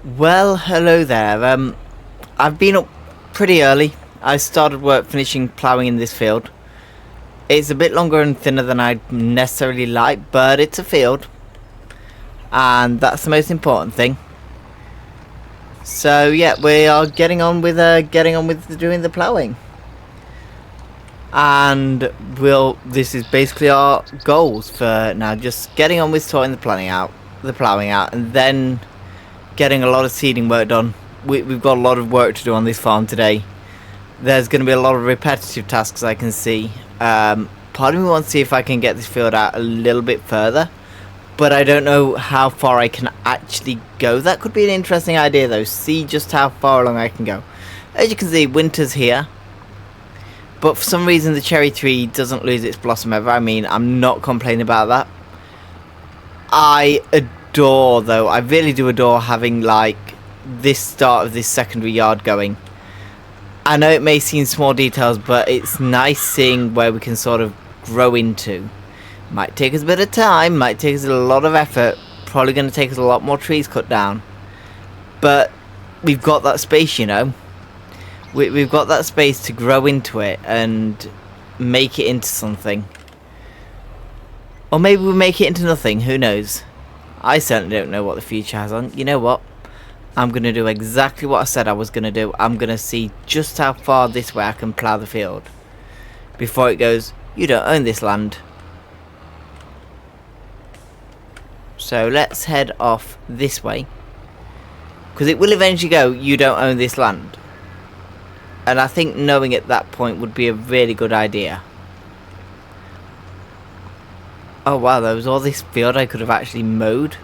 Well, hello there. I've been up pretty early. I started work finishing ploughing in this field. It's a bit longer and thinner than I'd necessarily like, but it's a field, and that's the most important thing. So yeah, we are getting on with doing the ploughing, and this is basically our goals for now. Just getting on with sorting the ploughing out, and then getting a lot of seeding work done. We've got a lot of work to do on this farm today. There's going to be a lot of repetitive tasks I can see. Part of me wants to see if I can get this field out a little bit further, but I don't know how far I can actually go. That could be an interesting idea though, see just how far along I can go. As you can see, winter's here, but for some reason the cherry tree doesn't lose its blossom ever. I mean, I'm not complaining about that. I really do adore having like this start of this secondary yard going. I know it may seem small details, but it's nice seeing where we can sort of grow into. Might take us a bit of time, might take us a lot of effort, probably going to take us a lot more trees cut down, but we've got that space, you know. We've got that space to grow into it and make it into something, or maybe we make it into nothing, who knows. I certainly don't know what the future has on. You know what? I'm going to do exactly what I said I was going to do. I'm going to see just how far this way I can plough the field before it goes, you don't own this land. So let's head off this way, because it will eventually go, you don't own this land. And I think knowing at that point would be a really good idea. Oh wow, there was all this field I could have actually mowed.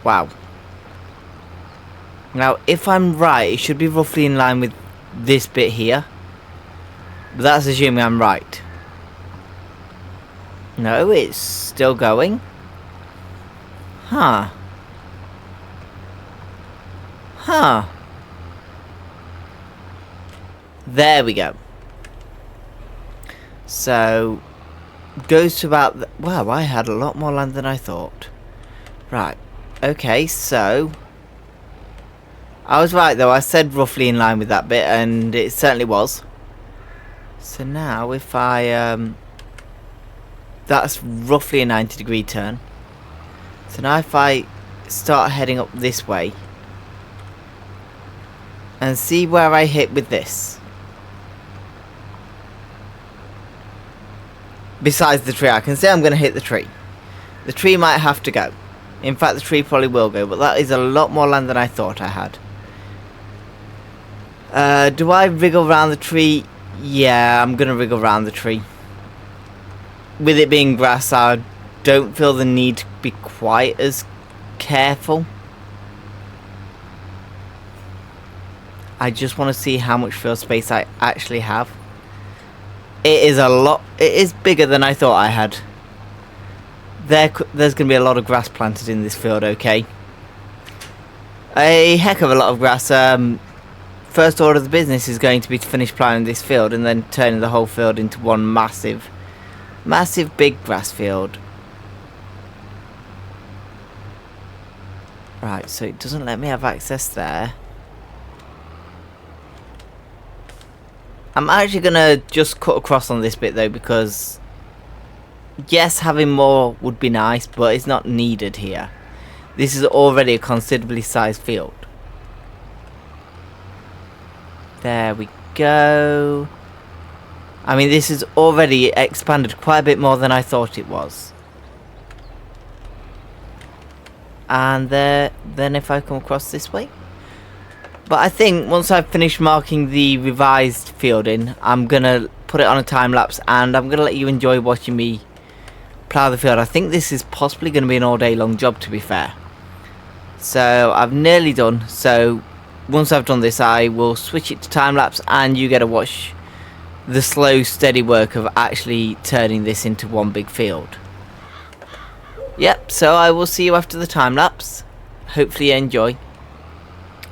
Wow. Now, if I'm right, it should be roughly in line with this bit here. But that's assuming I'm right. No, it's still going. Huh. Huh. There we go. So goes to about wow, I had a lot more land than I thought. Right, okay, so I was right though, I said roughly in line with that bit, and it certainly was. So now if I that's roughly a 90-degree turn. So now if I start heading up this way and see where I hit with this. Besides the tree, I can say I'm going to hit the tree. The tree might have to go. In fact, the tree probably will go, but that is a lot more land than I thought I had. Do I wriggle around the tree? Yeah, I'm going to wriggle around the tree. With it being grass, I don't feel the need to be quite as careful. I just want to see how much field space I actually have. It is a lot. It is bigger than I thought I had. There's going to be a lot of grass planted in this field, okay? A heck of a lot of grass. First order of the business is going to be to finish ploughing this field and then turning the whole field into one massive big grass field. Right, so it doesn't let me have access there. I'm actually going to just cut across on this bit though, because yes, having more would be nice, but it's not needed here. This is already a considerably sized field. There we go. I mean, this has already expanded quite a bit more than I thought it was. And then if I come across this way. But I think once I've finished marking the revised field in, I'm going to put it on a time lapse and I'm going to let you enjoy watching me plough the field. I think this is possibly going to be an all day long job, to be fair. So I've nearly done. So once I've done this, I will switch it to time lapse and you get to watch the slow, steady work of actually turning this into one big field. Yep, so I will see you after the time lapse. Hopefully you enjoy.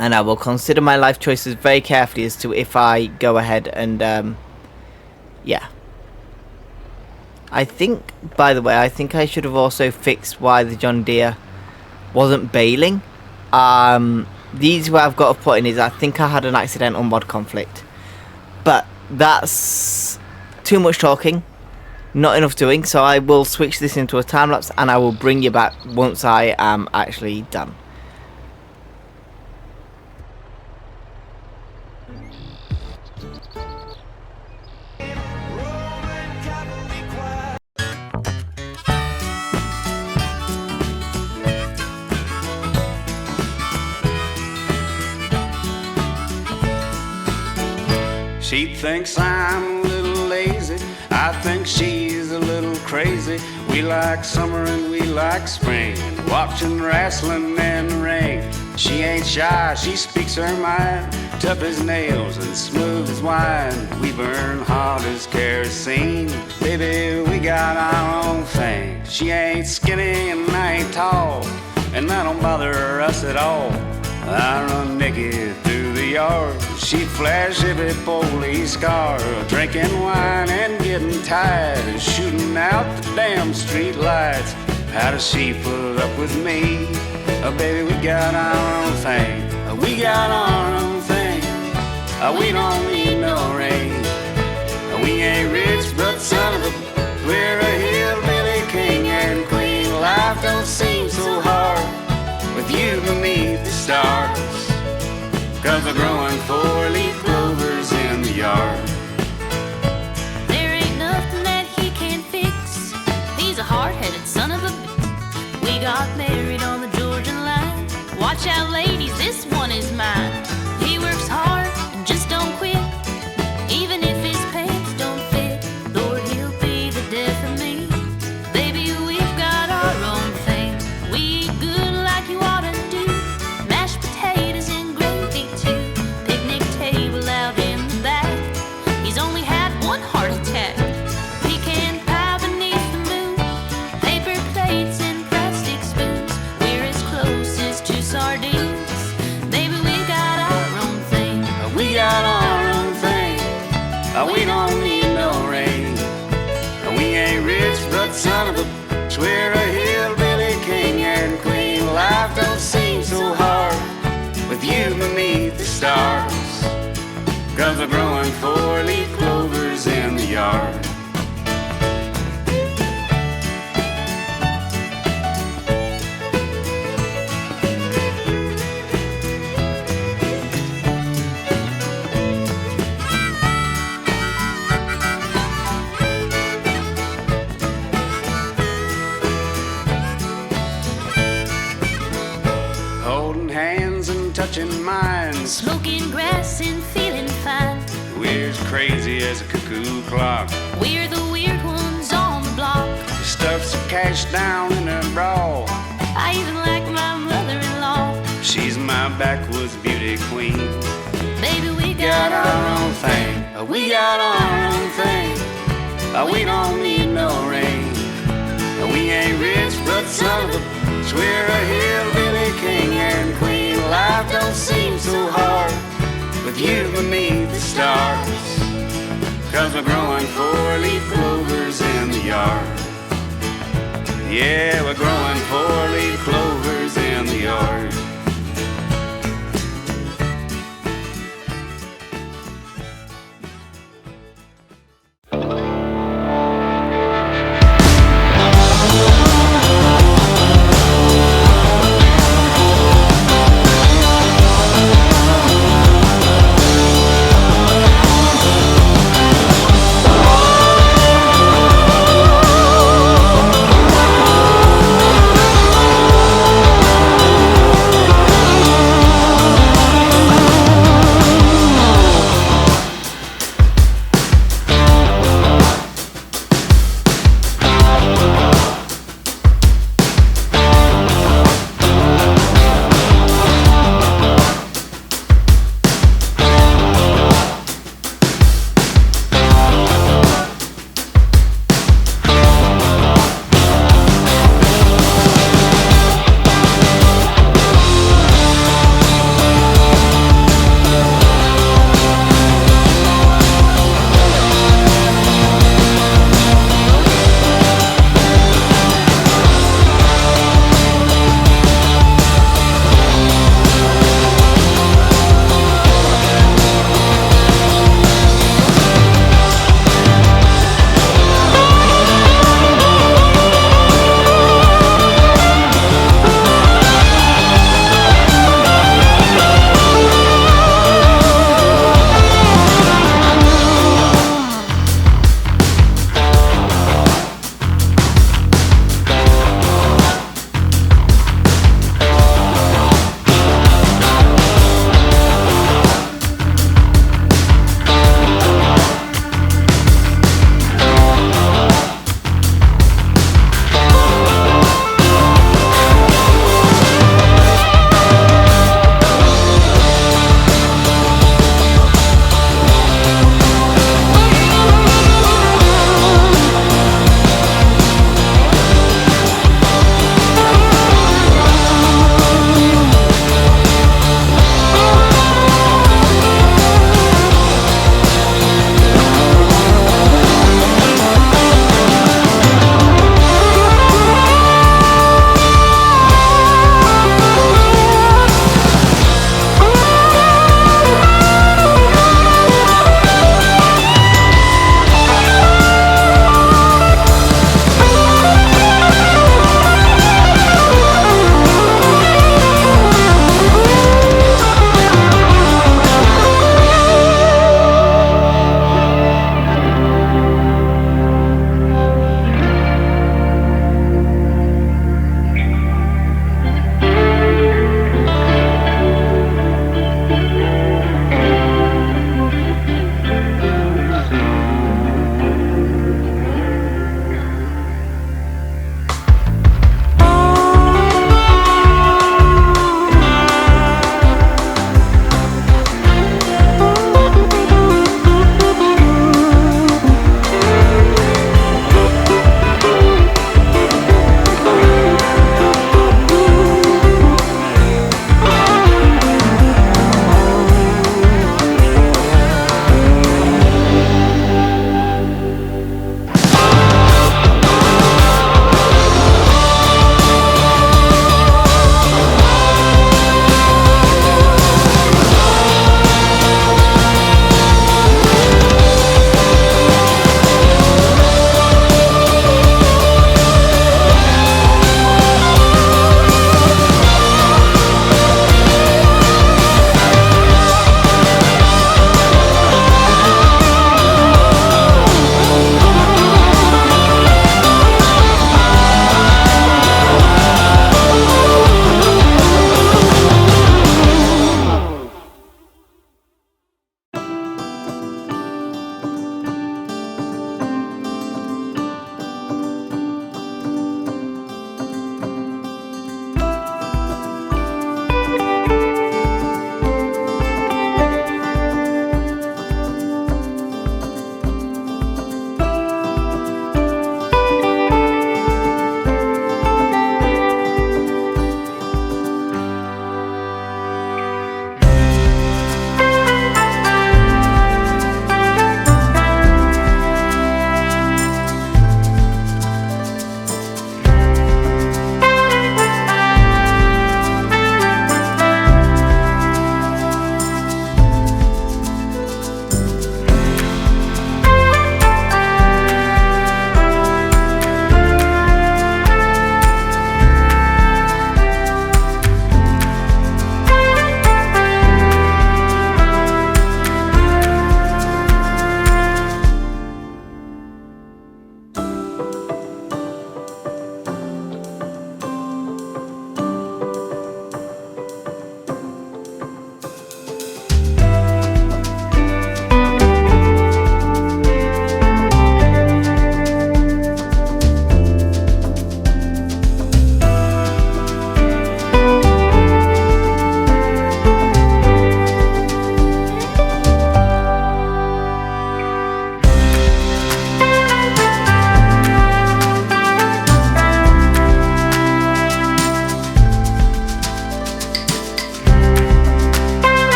And I will consider my life choices very carefully as to if I go ahead and, yeah. I think, by the way, I think I should have also fixed why the John Deere wasn't baling. These where I've got to put in is I think I had an accidental mod conflict. But that's too much talking, not enough doing, so I will switch this into a time lapse and I will bring you back once I am actually done. She thinks I'm a little lazy, I think she's a little crazy. We like summer and we like spring, watching wrestling in the ring. She ain't shy, she speaks her mind, tough as nails and smooth as wine. We burn hot as kerosene, baby, we got our own thing. She ain't skinny and I ain't tall, and that don't bother us at all. I run naked through the yard, she'd flash every police car, drinking wine and getting tired, and shooting out the damn street lights. How does she put up with me? Oh, baby, we got our own thing. We got our own thing. We don't need no rain. We ain't rich, but son of a, we're a hillbilly king and queen. Life don't seem so hard with you beneath the stars, 'cause we're growing 4-leaf clovers in the yard. There ain't nothing that he can't fix. He's a hard-headed son of a bitch. We got married on the Georgian line. Watch out, ladies, this one is mine. He works hard and just don't quit, even if his pants don't fit. Lord, he'll be the death of me. Baby, we've got our own thing. We eat good like you ought to do. Mashed potatoes and gravy too. Picnic table out in the back. He's only had one heart attack. Pecan pie beneath the moon. Paper plates and plastic spoons. We're as close as two sardines. Baby, we got our own thing. We got our own thing. We don't need no rain. We ain't rich, but son of a bitch, we're a hillbilly king and queen. Life don't seem so hard with you beneath the stars, 'cause we're growing 4-leaf clovers in the yard. Holding hands and touching minds, Smoking grass and feeling fine. we're as crazy as a cuckoo clock. We're the weird ones on the block. Stuffs the cash down in her bra. I even like my mother-in-law. She's my backwoods beauty queen. Baby, we Got our own thing. We got our own thing. We don't need no rain. We ain't rich, but son of a bitch, we're a hillbilly king and queen. Life don't seem so hard with you beneath the stars, 'cause we're growing 4-leaf clovers in the yard. Yeah, we're growing 4-leaf clovers in the yard.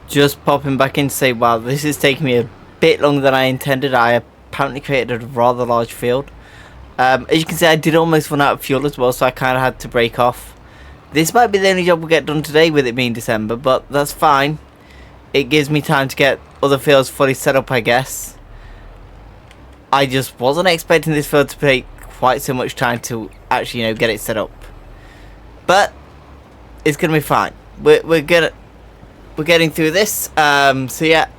Just popping back in to say, wow, this is taking me a bit longer than I intended. I apparently created a rather large field. As you can see, I did almost run out of fuel as well, so I kind of had to break off. This might be the only job we'll get done today with it being December, but that's fine. It gives me time to get other fields fully set up, I guess. I just wasn't expecting this field to take quite so much time to actually, get it set up. But it's gonna be fine. We're getting through this. So yeah,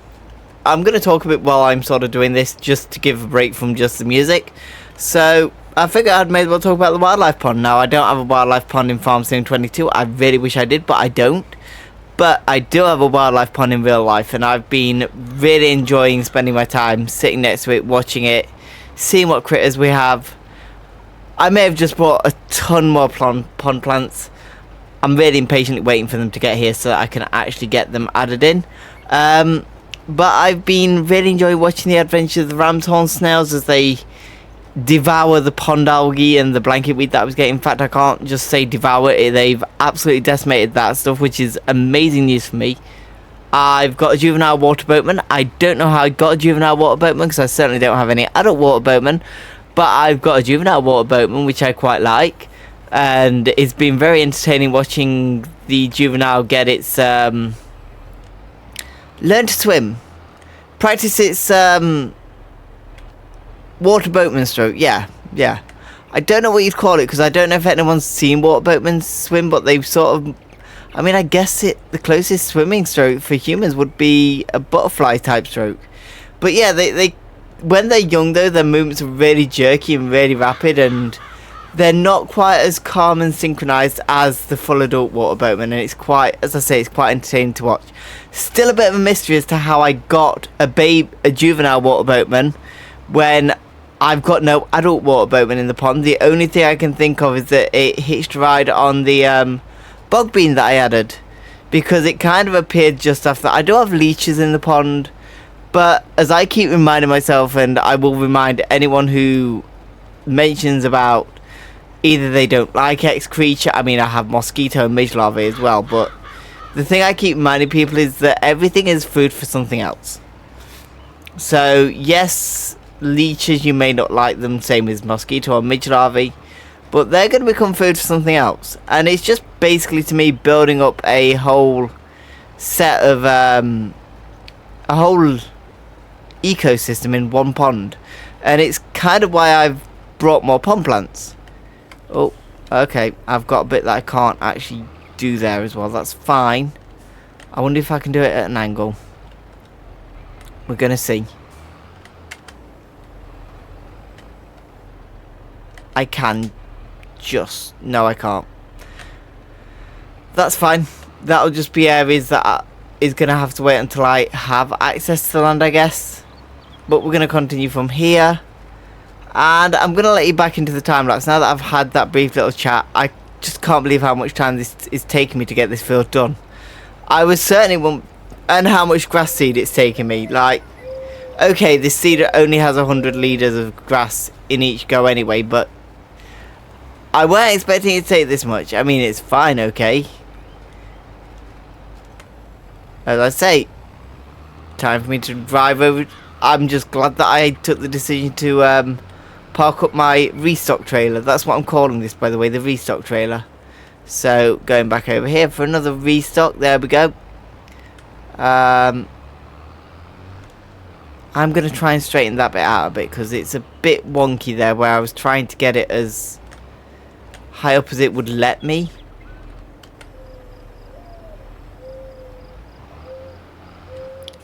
I'm gonna talk a bit while I'm sort of doing this, just to give a break from just the music. So I figured I'd may as well talk about the wildlife pond. Now, I don't have a wildlife pond in Farm Sim 22. I really wish I did, but I don't. But I do have a wildlife pond in real life, and I've been really enjoying spending my time sitting next to it, watching it, seeing what critters we have. I may have just bought a ton more pond plants. I'm really impatiently waiting for them to get here so that I can actually get them added in. But I've been really enjoying watching the adventures of the ram's horn snails as they devour the pond algae and the blanket weed that I was getting. In fact, I can't just say devour it, they've absolutely decimated that stuff, which is amazing news for me. I've got a juvenile water boatman. I don't know how I got a juvenile water boatman, because I certainly don't have any adult water boatman, but I've got a juvenile water boatman, which I quite like, and it's been very entertaining watching the juvenile get its learn to swim, practice its water boatman stroke. Yeah. I don't know what you'd call it, because I don't know if anyone's seen water boatmen swim, but they've sort of, I mean, I guess the closest swimming stroke for humans would be a butterfly type stroke. But yeah, they when they're young though, their movements are really jerky and really rapid, and they're not quite as calm and synchronized as the full adult water boatman, and it's quite, as I say, it's quite entertaining to watch. Still a bit of a mystery as to how I got a juvenile water boatman when I've got no adult water boatman in the pond. The only thing I can think of is that it hitched a ride on the bog bean that I added, because it kind of appeared just after. I do have leeches in the pond, but as I keep reminding myself, and I will remind anyone who mentions about either they don't like X creature, I mean, I have mosquito and midge larvae as well, but the thing I keep reminding people is that everything is food for something else. So yes, leeches, you may not like them, same as mosquito or midge larvae, but they're going to become food for something else. And it's just basically, to me, building up a whole set of a whole ecosystem in one pond, and it's kind of why I've brought more pond plants. Oh, okay, I've got a bit that I can't actually do there as well. That's fine. I wonder if I can do it at an angle. We're gonna see. I can just... No, I can't. That's fine. That'll just be areas that is going to have to wait until I have access to the land, I guess. But we're going to continue from here. And I'm going to let you back into the time lapse. Now that I've had that brief little chat, I just can't believe how much time this is taking me to get this field done. I was certainly... And how much grass seed it's taking me. Like, okay, this seeder only has 100 litres of grass in each go anyway, but I weren't expecting it to take this much. I mean, it's fine, okay. As I say, time for me to drive over. I'm just glad that I took the decision to park up my restock trailer. That's what I'm calling this, by the way, the restock trailer. So, going back over here for another restock. There we go. I'm going to try and straighten that bit out a bit, because it's a bit wonky there where I was trying to get it as high up as it would let me.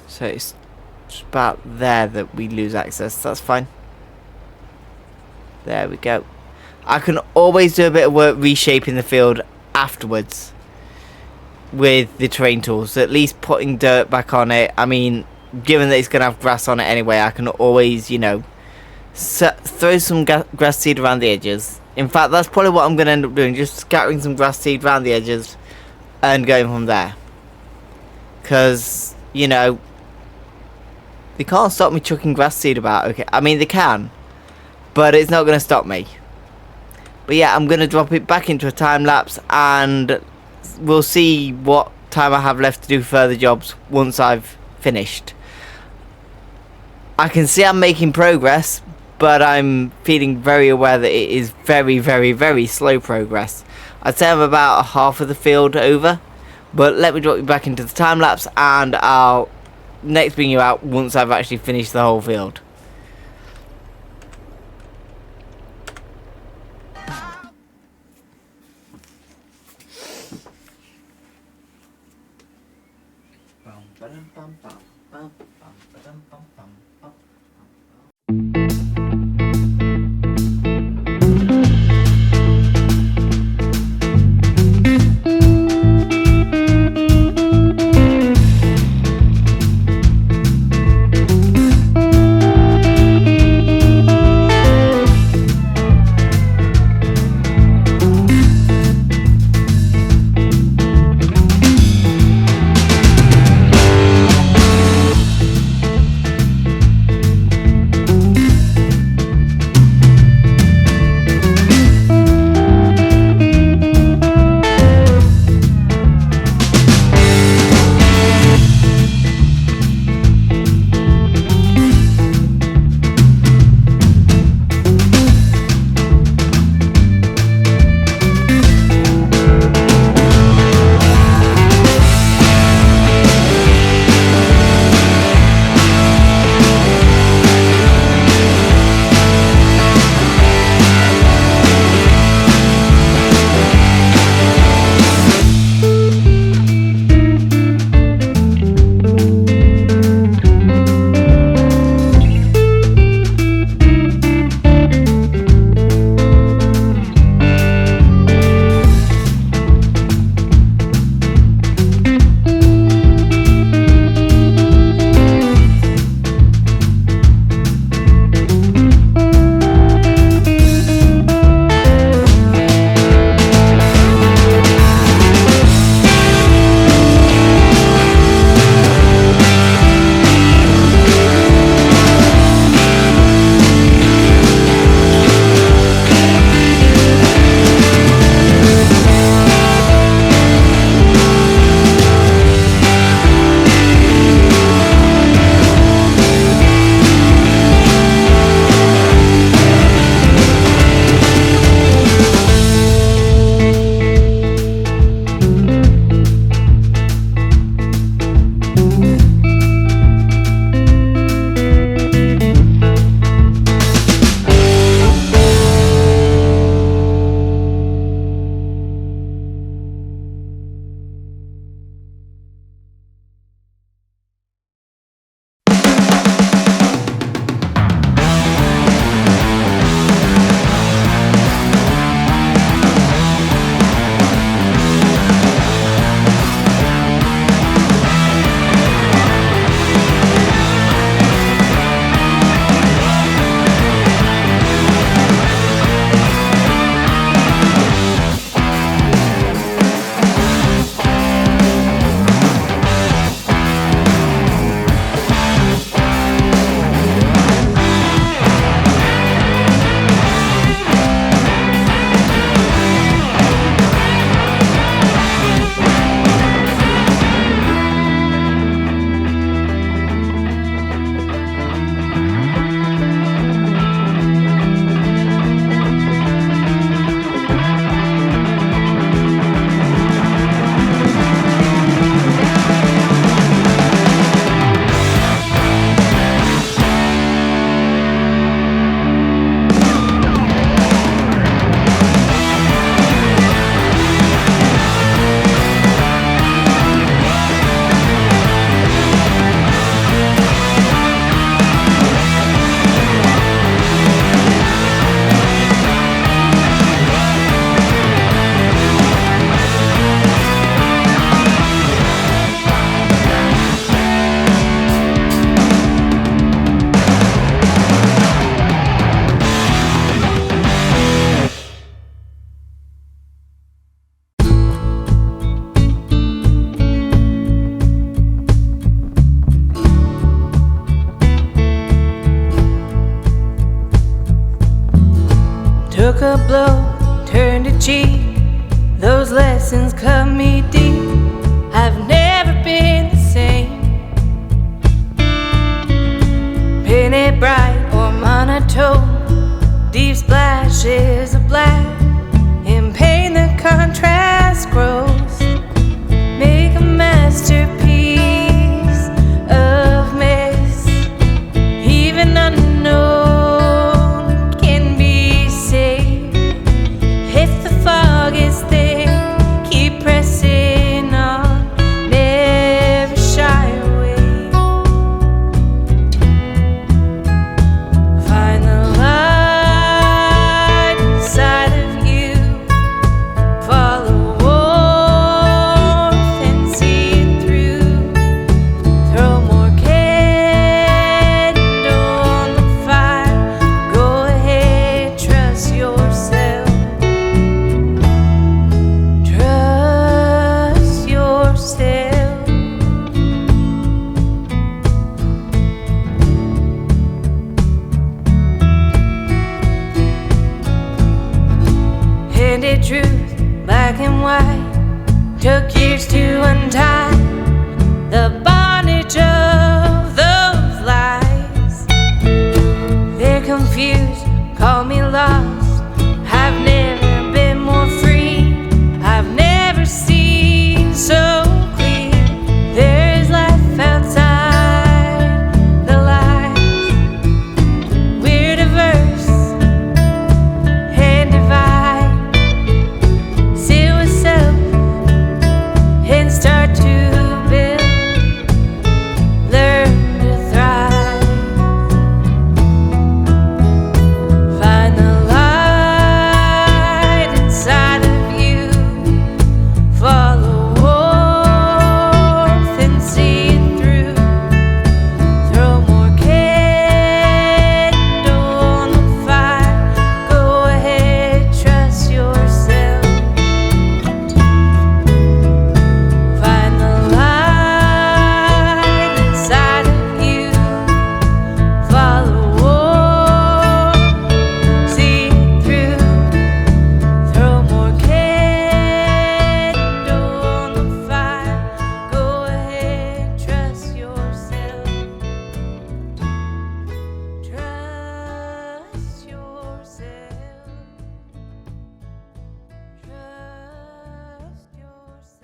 So it's about there that we lose access. That's fine. There we go. I can always do a bit of work reshaping the field afterwards with the terrain tools. So at least putting dirt back on it. I mean, given that it's going to have grass on it anyway, I can always, you know, throw some grass seed around the edges. In fact, that's probably what I'm going to end up doing. Just scattering some grass seed around the edges and going from there. Because, you know, they can't stop me chucking grass seed about. Okay, I mean, they can, but it's not going to stop me. But yeah, I'm going to drop it back into a time lapse, and we'll see what time I have left to do further jobs once I've finished. I can see I'm making progress, but I'm feeling very aware that it is very, very, very slow progress. I'd say I'm about half of the field over, but let me drop you back into the time lapse and I'll next bring you out once I've actually finished the whole field. Took a blow, turned a cheek. Those lessons cut me deep. I've never candid truth, black and white, took years to untie the bondage of those lies. They're confused, call me lost. I've never been more free. I've never seen so clear. There is life outside the lies. We're diverse and divide. Sit with self and start to build. Learn to thrive. Find the light inside of you. Follow warmth and see it through. Throw more candle on the fire. Go ahead, trust yourself. Find the light inside of you. Follow warmth, see it through. Throw more candle on the fire. Go ahead, trust yourself. Trust yourself. Trust yourself.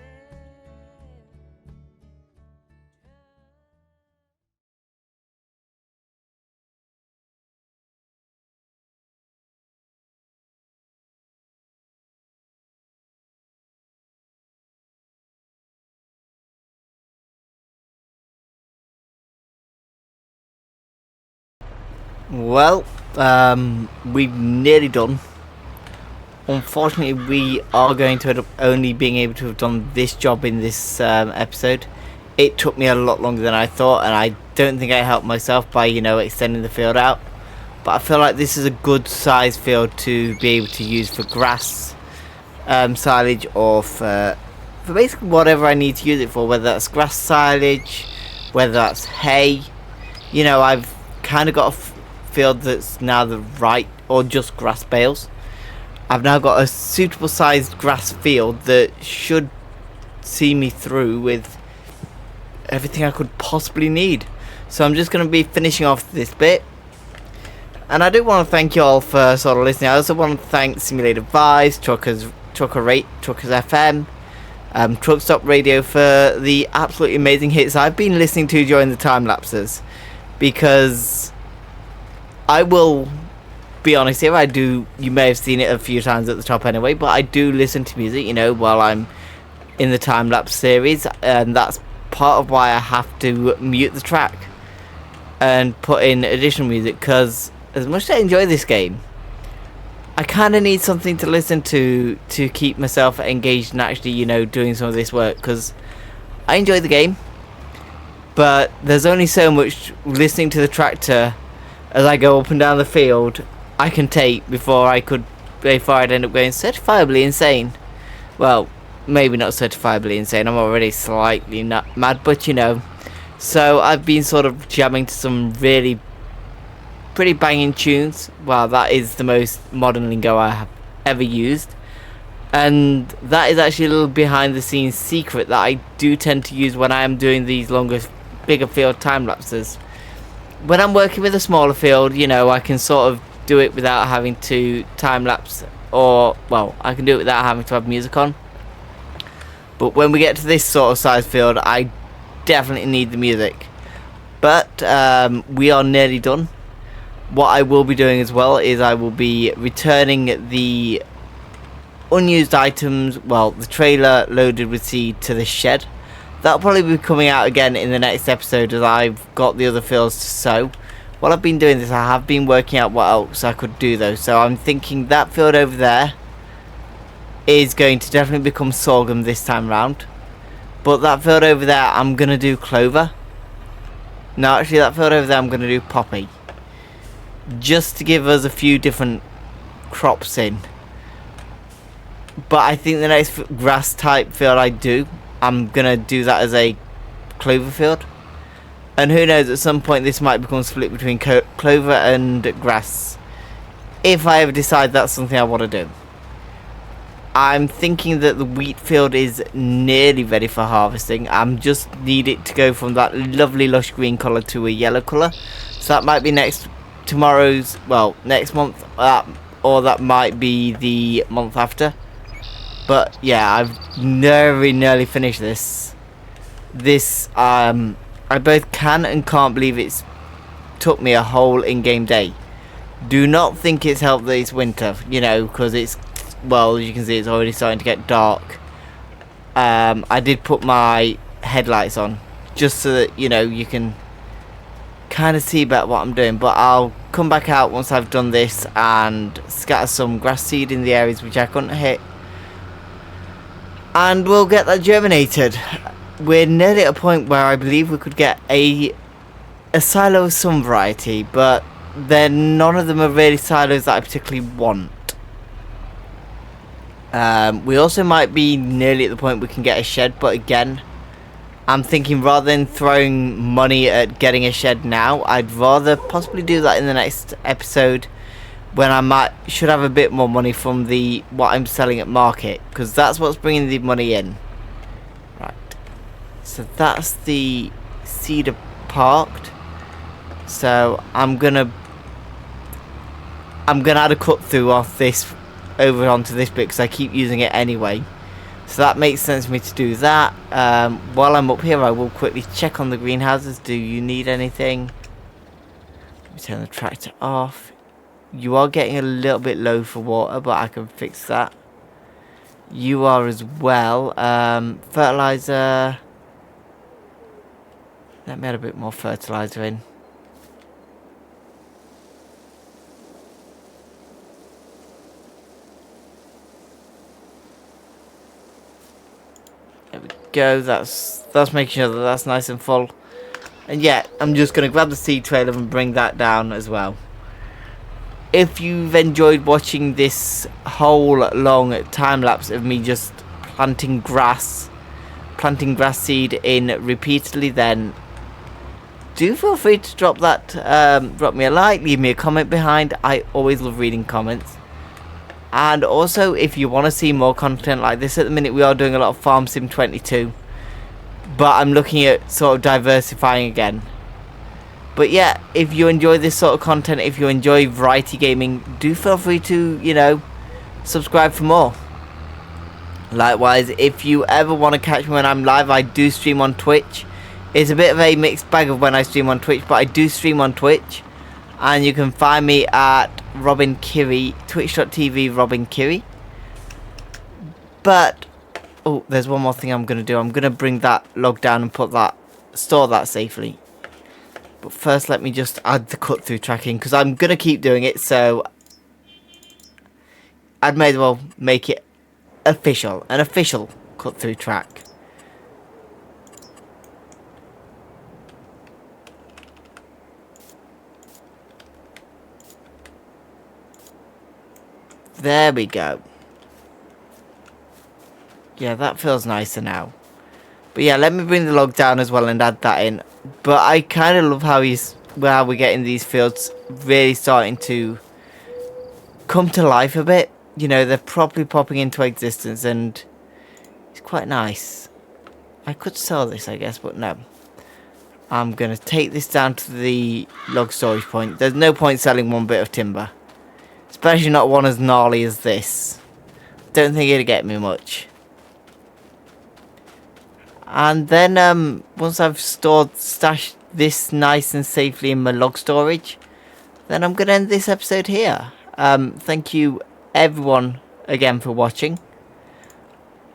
Well, we've nearly done. Unfortunately, we are going to end up only being able to have done this job in this episode. It took me a lot longer than I thought, and I don't think I helped myself by, extending the field out. But I feel like this is a good size field to be able to use for grass, silage, or for basically whatever I need to use it for, whether that's grass silage, whether that's hay. I've kind of got a field that's now the right, or just grass bales. I've now got a suitable sized grass field that should see me through with everything I could possibly need. So I'm just going to be finishing off this bit. And I do want to thank you all for sort of listening. I also want to thank Simulator Vibes, Truckers FM, Truck Stop Radio for the absolutely amazing hits I've been listening to during the time lapses. Because I will be honest here, you may have seen it a few times at the top anyway, but I do listen to music, while I'm in the time-lapse series, and that's part of why I have to mute the track and put in additional music, because as much as I enjoy this game, I kind of need something to listen to keep myself engaged and actually, doing some of this work, because I enjoy the game, but there's only so much listening to the tractor as I go up and down the field I can take before I'd end up going certifiably insane. Well, maybe not certifiably insane, I'm already slightly mad, but so I've been sort of jamming to some really pretty banging tunes. Well, that is the most modern lingo I have ever used, and that is actually a little behind the scenes secret that I do tend to use when I am doing these bigger field time lapses. When I'm working with a smaller field, I can sort of do it without having to time lapse, or I can do it without having to have music on. But when we get to this sort of size field, I definitely need the music. But we are nearly done. What I will be doing as well is I will be returning the unused items, the trailer loaded with seed, to the shed. That'll probably be coming out again in the next episode, as I've got the other fields to sow. While I've been doing this, I have been working out what else I could do though. So I'm thinking that field over there is going to definitely become sorghum this time round. But that field over there, I'm going to do clover. No, actually that field over there, I'm going to do poppy. Just to give us a few different crops in. But I think the next grass type field I do, I'm going to do that as a clover field. And who knows, at some point this might become split between clover and grass, if I ever decide that's something I want to do. I'm thinking that the wheat field is nearly ready for harvesting. I'm just need it to go from that lovely lush green colour to a yellow colour. So that might be next month, or that might be the month after. But yeah, I've nearly finished this. I both can and can't believe it's took me a whole in-game day. Do not think it's helped that it's winter, you know, because it's, well, as you can see, it's already starting to get dark. I did put my headlights on just so that, you know, you can kind of see about what I'm doing. But I'll come back out once I've done this and scatter some grass seed in the areas which I couldn't hit, and we'll get that germinated. We're nearly at a point where I believe we could get a silo of some variety, but then none of them are really silos that I particularly want. We also might be nearly at the point we can get a shed, but again, I'm thinking rather than throwing money at getting a shed now, I'd rather possibly do that in the next episode, when I should have a bit more money from what I'm selling at market, because that's what's bringing the money in. Right, so that's the cedar parked. So I'm gonna add a cut through off this over onto this bit because I keep using it anyway. So that makes sense for me to do that. While I'm up here, I will quickly check on the greenhouses. Do you need anything? Let me turn the tractor off. You are getting a little bit low for water, but I can fix that. You are as well. Fertilizer. Let me add a bit more fertilizer in. There we go. That's making sure that that's nice and full. And yeah, I'm just going to grab the seed trailer and bring that down as well. If you've enjoyed watching this whole long time lapse of me just planting grass seed in repeatedly, then do feel free to drop me a like, leave me a comment behind. I always love reading comments. And also, if you want to see more content like this, at the minute we are doing a lot of Farm Sim 22, but I'm looking at sort of diversifying again. But yeah, if you enjoy this sort of content, if you enjoy variety gaming, do feel free to, you know, subscribe for more. Likewise, if you ever want to catch me when I'm live, I do stream on Twitch. It's a bit of a mixed bag of when I stream on Twitch, but I do stream on Twitch. And you can find me at Robin Kiri, twitch.tv Robin Kiri. But, oh, there's one more thing I'm going to do. I'm going to bring that log down and store that safely. But first, let me just add the cut through tracking, because I'm going to keep doing it, so I'd may as well make it official, an official cut through track. There we go. Yeah, that feels nicer now. But yeah, let me bring the log down as well and add that in. But I kind of love how we're getting these fields really starting to come to life a bit. You know, they're properly popping into existence, and it's quite nice. I could sell this, I guess, but no. I'm going to take this down to the log storage point. There's no point selling one bit of timber, especially not one as gnarly as this. Don't think it'll get me much. And then once I've stashed this nice and safely in my log storage, then I'm going to end this episode here. Thank you everyone again for watching,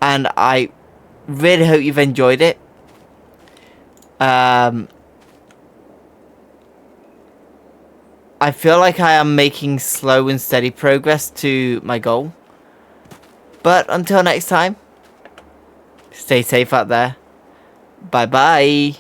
and I really hope you've enjoyed it. I feel like I am making slow and steady progress to my goal. But until next time, stay safe out there. Bye bye.